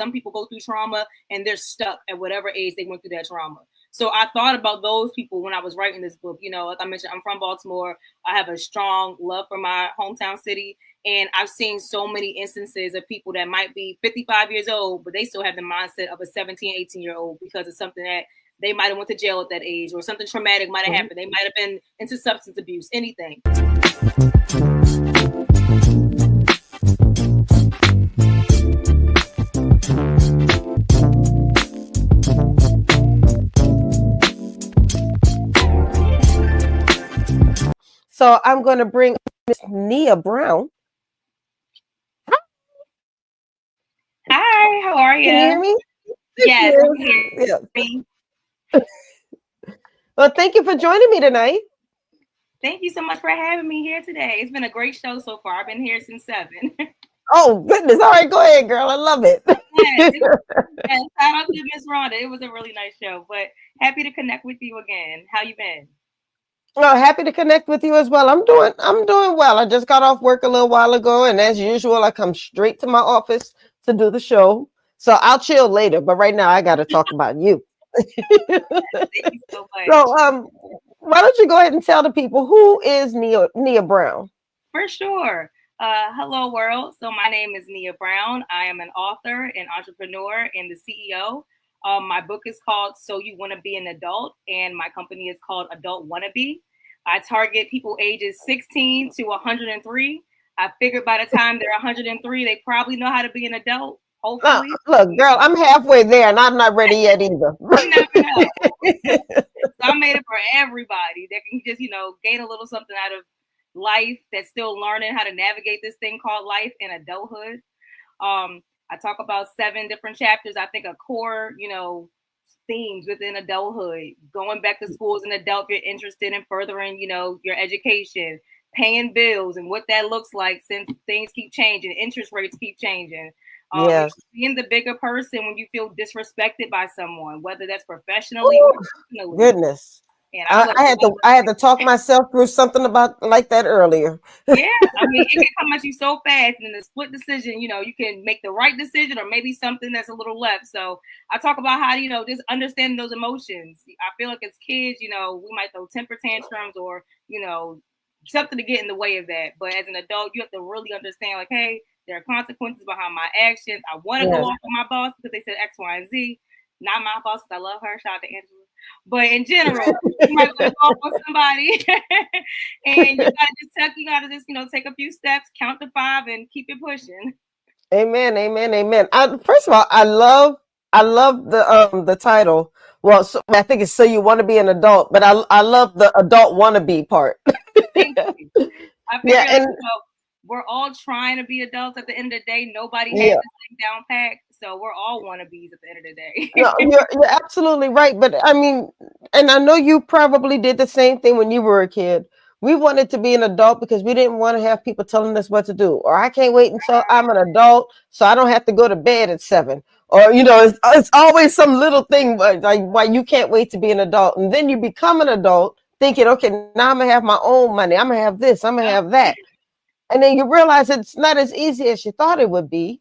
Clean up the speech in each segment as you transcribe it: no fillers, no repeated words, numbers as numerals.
some people go through trauma and they're stuck at whatever age they went through that trauma. So I thought about those people when I was writing this book. You know, like I mentioned, I'm from Baltimore. I have a strong love for my hometown city. And I've seen so many instances of people that might be 55 years old, but they still have the mindset of a 17, 18-year-old because of something that they might have went to jail at that age, or something traumatic might have happened. They might have been into substance abuse, anything. So I'm going to bring Miss Nia Brown. Hi, how are you? Can you hear me? Yes, I'm here. Yeah. Well, thank you for joining me tonight. Thank you so much for having me here today. It's been a great show so far. I've been here since 7. Oh, goodness. All right, go ahead, girl. I love it. Yes, shout out to Miss Rhonda. It was a really nice show, but happy to connect with you again. How you been? Well, happy to connect with you as well. I'm doing well. I just got off work a little while ago, and as usual, I come straight to my office to do the show. So I'll chill later, but right now I got to talk about you. Thank you so much. So, why don't you go ahead and tell the people who is Nia Brown? For sure. Hello, world. So my name is Nia Brown. I am an author, an entrepreneur, and the CEO. My book is called So You Want to Be an Adult, and my company is called Adult Wannabe. I target people ages 16 to 103. I figured by the time they're 103, they probably know how to be an adult. Hopefully. Look, girl, I'm halfway there, and I'm not ready yet either. You never know. So I made it for everybody that can just, gain a little something out of life, that's still learning how to navigate this thing called life and adulthood. I talk about 7 different chapters. I think a core, themes within adulthood. Going back to school as an adult, if you're interested in furthering, your education, paying bills, and what that looks like since things keep changing, interest rates keep changing. Yes. Being the bigger person when you feel disrespected by someone, whether that's professionally or personally. Goodness. And I had to talk myself through something about like that earlier. Yeah, I mean, it can come at you so fast, and in a split decision, you can make the right decision or maybe something that's a little left. So I talk about how, just understanding those emotions. I feel like as kids, we might throw temper tantrums or, something to get in the way of that. But as an adult, you have to really understand, like, hey, there are consequences behind my actions. I want to go off with my boss because they said X, Y, and Z. Not my boss because I love her. Shout out to Angela. But in general, you might go off with somebody, and you gotta just take a few steps, count to 5, and keep it pushing. Amen, amen, amen. First of all, I love the title. Well, I think it's So You Want to Be an Adult, but I love the adult wannabe part. Thank you. I feel like, we're all trying to be adults at the end of the day. Nobody has this thing down packed. So we're all wannabes at the end of the day. No, you're absolutely right. But I mean, and I know you probably did the same thing when you were a kid. We wanted to be an adult because we didn't want to have people telling us what to do. Or I can't wait until I'm an adult so I don't have to go to bed at 7. Or, it's always some little thing like why you can't wait to be an adult. And then you become an adult thinking, okay, now I'm going to have my own money. I'm going to have this. I'm going to have that. And then you realize it's not as easy as you thought it would be.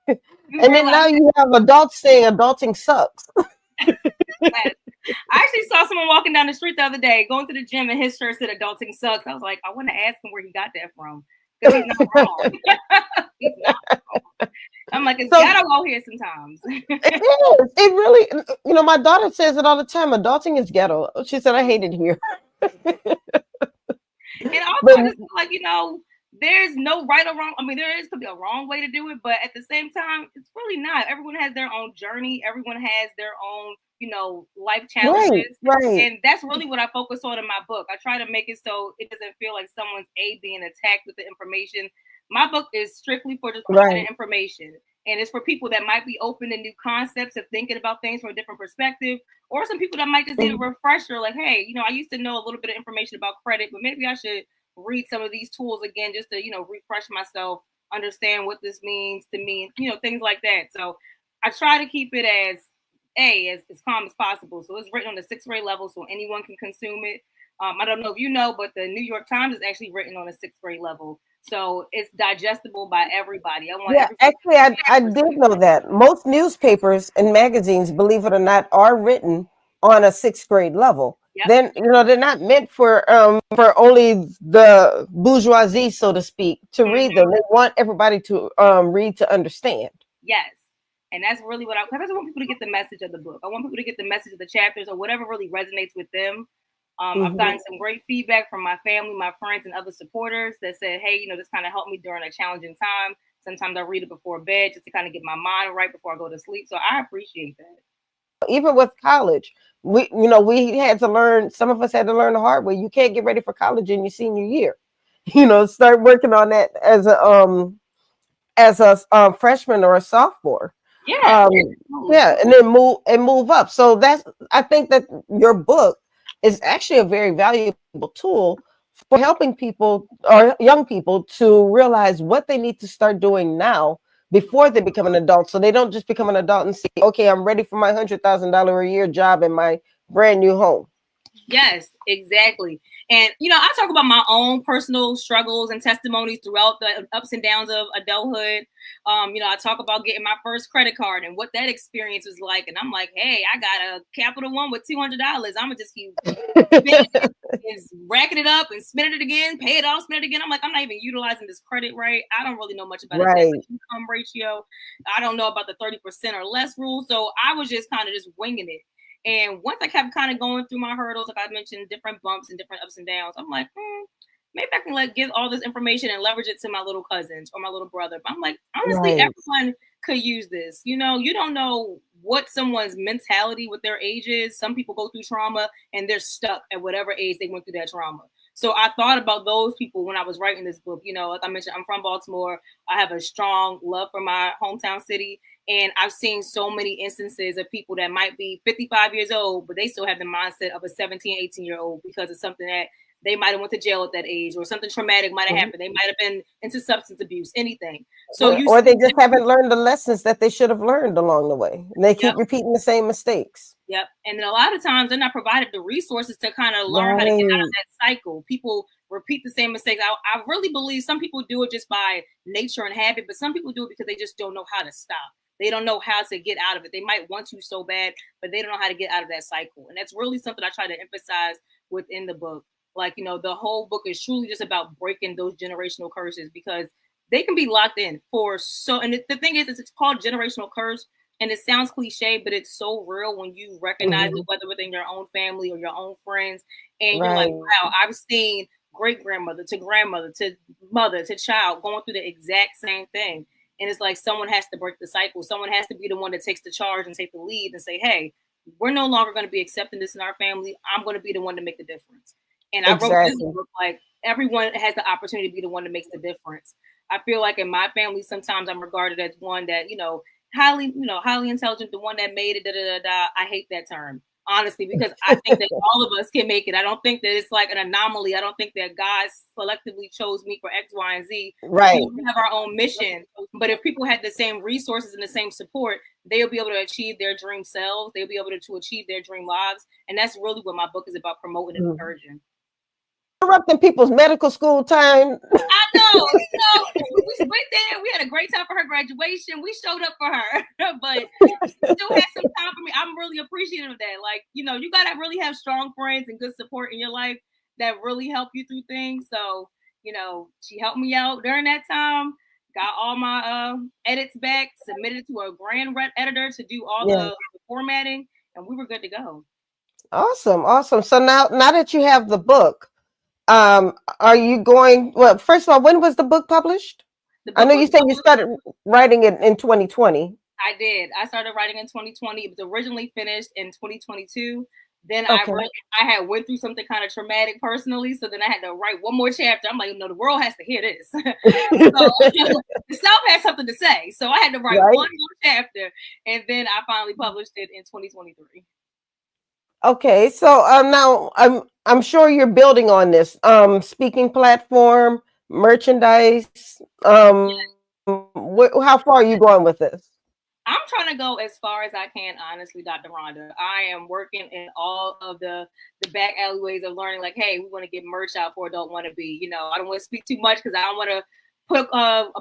And then now you have adults saying adulting sucks. I actually saw someone walking down the street the other day, going to the gym, and his shirt said adulting sucks. I was like, I want to ask him where he got that from. Because he's not wrong. He's not wrong. I'm like, it's ghetto out here sometimes. It is. It really, my daughter says it all the time. Adulting is ghetto. She said, I hate it here. And also, I just feel like, there's no right or wrong. I mean, could be a wrong way to do it, but at the same time, it's really not. Everyone has their own journey. Everyone has their own, life challenges. Right. And that's really what I focus on in my book. I try to make it so it doesn't feel like someone's being attacked with the information. My book is strictly for just providing information. And it's for people that might be open to new concepts of thinking about things from a different perspective, or some people that might just need a refresher. Like, hey, I used to know a little bit of information about credit, but maybe I should read some of these tools again just to, refresh myself, understand what this means to me, things like that. So I try to keep it as calm as possible. So it's written on the 6th grade level so anyone can consume it. I don't know if you know, but the New York Times is actually written on a 6th grade level. So it's digestible by everybody. I want Yeah, everybody actually, I to did perspective. know that. Most newspapers and magazines, believe it or not, are written on a sixth grade level. Yep. Then, they're not meant for only the bourgeoisie, so to speak, to read them. Hmm. They want everybody to read to understand. Yes. And that's really what because I just want people to get the message of the book. I want people to get the message of the chapters or whatever really resonates with them. I've Hmm. gotten some great feedback from my family, my friends, and other supporters that said, hey, this kind of helped me during a challenging time. Sometimes I read it before bed just to kind of get my mind right before I go to sleep. So I appreciate that. Even with college, we had to learn. Some of us had to learn the hard way. You can't get ready for college in your senior year. Start working on that as a freshman or a sophomore. Yeah, Um, absolutely. yeah, and then move up. So I think that your book is actually a very valuable tool for helping people or young people to realize what they need to start doing now before they become an adult. So they don't just become an adult and say, okay, I'm ready for my $100,000 a year job in my brand new home. Yes, exactly. And I talk about my own personal struggles and testimonies throughout the ups and downs of adulthood. I talk about getting my first credit card and what that experience was like. And I'm like, hey, I got a Capital One with $200. I'm gonna just keep spending it and racking it up and spending it again, pay it off, spend it again. I'm like, I'm not even utilizing this credit right. I don't really know much about a debt Right. to income ratio. I don't know about the 30% or less rule. So I was just kind of just winging it. And once I kept kind of going through my hurdles, like I mentioned, different bumps and different ups and downs, I'm like, maybe I can give all this information and leverage it to my little cousins or my little brother. But I'm like, honestly, Right. everyone could use this. You don't know what someone's mentality with their age is. Some people go through trauma and they're stuck at whatever age they went through that trauma. So I thought about those people when I was writing this book. Like I mentioned, I'm from Baltimore. I have a strong love for my hometown city. And I've seen so many instances of people that might be 55 years old, but they still have the mindset of a 17, 18-year-old because of something that they might have went to jail at that age or something traumatic might have happened. They might have been into substance abuse, anything. So you Or see, they just haven't learned the lessons that they should have learned along the way. And they yep, keep repeating the same mistakes. yep. And then a lot of times they're not provided the resources to kind of learn how to get out of Right. that cycle. People repeat the same mistakes. I really believe some people do it just by nature and habit, but some people do it because they just don't know how to stop. They don't know how to get out of it. They might want to so bad, but they don't know how to get out of that cycle. And that's really something I try to emphasize within the book. Like, the whole book is truly just about breaking those generational curses because they can be locked in for so. And the thing is, it's called generational curse. And it sounds cliche, but it's so real when you recognize Hmm. it, whether within your own family or your own friends. And you're like, Right. wow, I've seen great grandmother to grandmother to mother to child going through the exact same thing. And it's like someone has to break the cycle. Someone has to be the one that takes the charge and take the lead and say, hey, we're no longer going to be accepting this in our family. I'm going to be the one to make the difference. And I wrote this Exactly. book like everyone has the opportunity to be the one that makes the difference. I feel like in my family, sometimes I'm regarded as one that, highly intelligent, the one that made it, da da da da. I hate that term, honestly, because I think that all of us can make it. I don't think that it's like an anomaly. I don't think that God selectively chose me for X, Y, and Z. We Right. have our own mission, but if people had the same resources and the same support, they'll be able to achieve their dream selves. They'll be able to achieve their dream lives, and that's really what my book is about: promoting and Mhm. encouraging. Interrupting people's medical school time. I know, we went there. We had a great time for her graduation. We showed up for her, but she still had some time for me. I'm really appreciative of that. Like, you gotta really have strong friends and good support in your life that really help you through things. So, she helped me out during that time. Got all my edits back, submitted to a grand editor to do all Yeah. the formatting, and we were good to go. Awesome. Awesome. So now that you have the book, are you going, well, first of all, when was the book published? The I book know was you said you started writing it in 2020. I did. I started writing in 2020. It was originally finished in 2022. Then Okay. I had went through something kind of traumatic personally, so then I had to write one more chapter. I'm like, no, the world has to hear this. So the South has something to say. So I had to write Right. one more chapter, and then I finally published it in 2023. Okay. So now I'm sure you're building on this speaking platform, merchandise. How far are you going with this? I'm trying to go as far as I can, honestly, Dr. Rhonda. I am working in all of the back alleyways of learning. Like, hey, we want to get merch out for Adult Wannabe. You know, I don't want to speak too much because I don't want to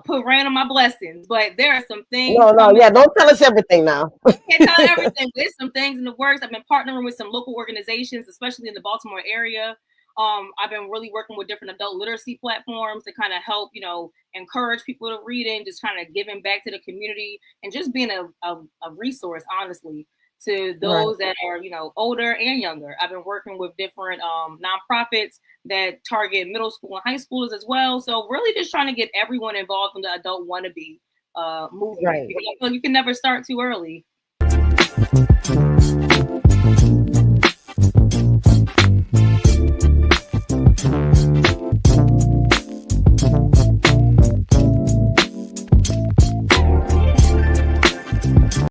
put rain on my blessings. But there are some things No, coming. yeah, don't tell us everything now. Can't tell everything. There's some things in the works. I've been partnering with some local organizations, especially in the Baltimore area. I've been really working with different adult literacy platforms to kind of help, you know, encourage people to reading, just kind of giving back to the community and just being a resource, honestly, to those that are, you know, older and younger. I've been working with different nonprofits that target middle school and high schoolers as well. So really just trying to get everyone involved in the Adult Wannabe movement. Right. Because I feel like you can never start too early.